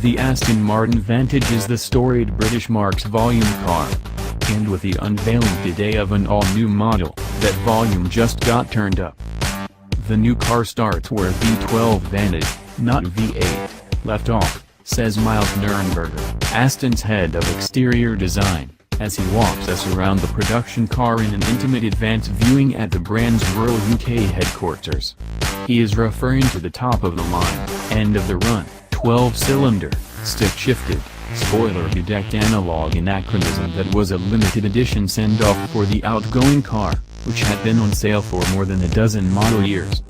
The Aston Martin Vantage is the storied British marque's volume car. And with the unveiling today of an all-new model, that volume just got turned up. The new car starts where V12 Vantage, not V8, left off, says Miles Nurnberger, Aston's head of exterior design, as he walks us around the production car in an intimate advance viewing at the brand's rural UK headquarters. He is referring to the top-of-the-line, end-of-the-run, 12-cylinder, stick-shifted, spoiler-bedecked analog anachronism that was a limited edition send-off for the outgoing car, which had been on sale for more than a dozen model years.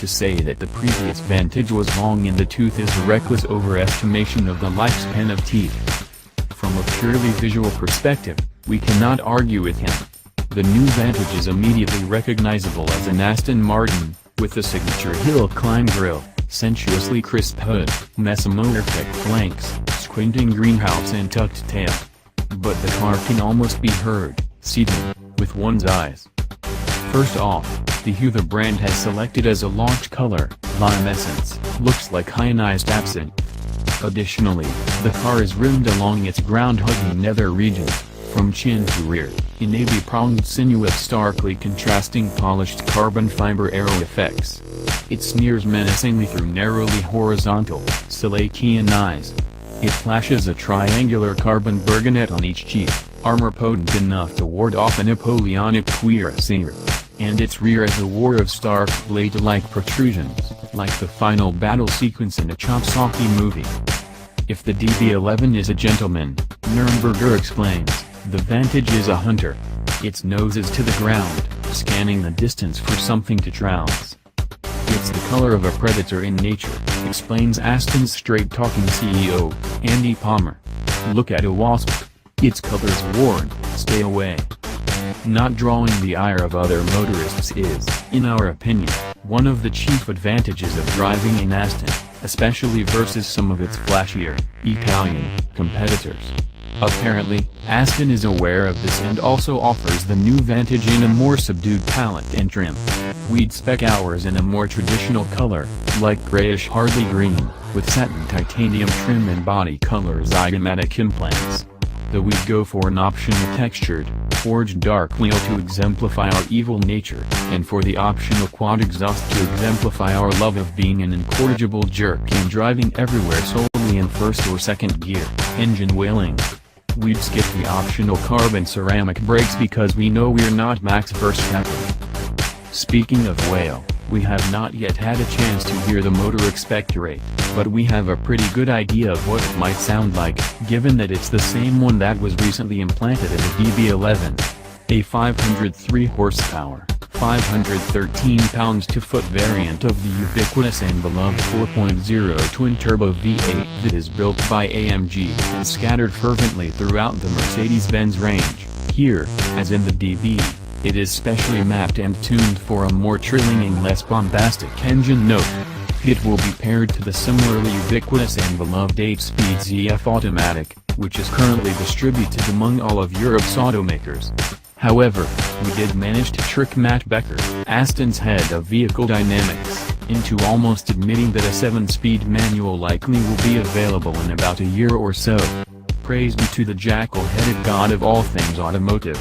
To say that the previous Vantage was long in the tooth is a reckless overestimation of the lifespan of teeth. From a purely visual perspective, we cannot argue with him. The new Vantage is immediately recognizable as an Aston Martin, with the signature hill climb grille, sensuously crisp hood, mesomorphic flanks, squinting greenhouse and tucked tail. But the car can almost be heard, seated, with one's eyes. First off, the hue the brand has selected as a launch color, lime essence, looks like ionized absinthe. Additionally, the car is rimmed along its ground-hugging nether regions, from chin to rear, in navy-pronged sinuous starkly contrasting polished carbon fiber aero effects. It sneers menacingly through narrowly horizontal, Salacian eyes. It flashes a triangular carbon burgonet on each cheek, armor potent enough to ward off a Napoleonic cuirassier. And its rear is a war of stark blade-like protrusions, like the final battle sequence in a Chopsaki movie. If the DB11 is a gentleman, Nurnberger explains, the Vantage is a hunter. Its nose is to the ground, scanning the distance for something to trounce. It's the color of a predator in nature, explains Aston's straight-talking CEO, Andy Palmer. Look at a wasp. Its color's worn, stay away. Not drawing the ire of other motorists is, in our opinion, one of the chief advantages of driving an Aston, especially versus some of its flashier, Italian, competitors. Apparently, Aston is aware of this and also offers the new Vantage in a more subdued palette and trim. We'd spec ours in a more traditional color, like grayish Harley green, with satin titanium trim and body color zygomatic implants. Though we'd go for an optional textured, forged dark wheel to exemplify our evil nature, and for the optional quad exhaust to exemplify our love of being an incorrigible jerk and driving everywhere solely in first or second gear, engine wailing. We'd skip the optional carbon ceramic brakes because we know we're not Max Verstappen. Speaking of whale, we have not yet had a chance to hear the motor expectorate, but we have a pretty good idea of what it might sound like, given that it's the same one that was recently implanted in the DB11. A 503 horsepower, 513 pounds-to-foot variant of the ubiquitous and beloved 4.0 twin-turbo V8 that is built by AMG and scattered fervently throughout the Mercedes-Benz range. Here, as in the DB, it is specially mapped and tuned for a more trilling and less bombastic engine note. It will be paired to the similarly ubiquitous and beloved 8-speed ZF automatic, which is currently distributed among all of Europe's automakers. However, we did manage to trick Matt Becker, Aston's head of vehicle dynamics, into almost admitting that a 7-speed manual likely will be available in about a year or so. Praise be to the jackal-headed god of all things automotive.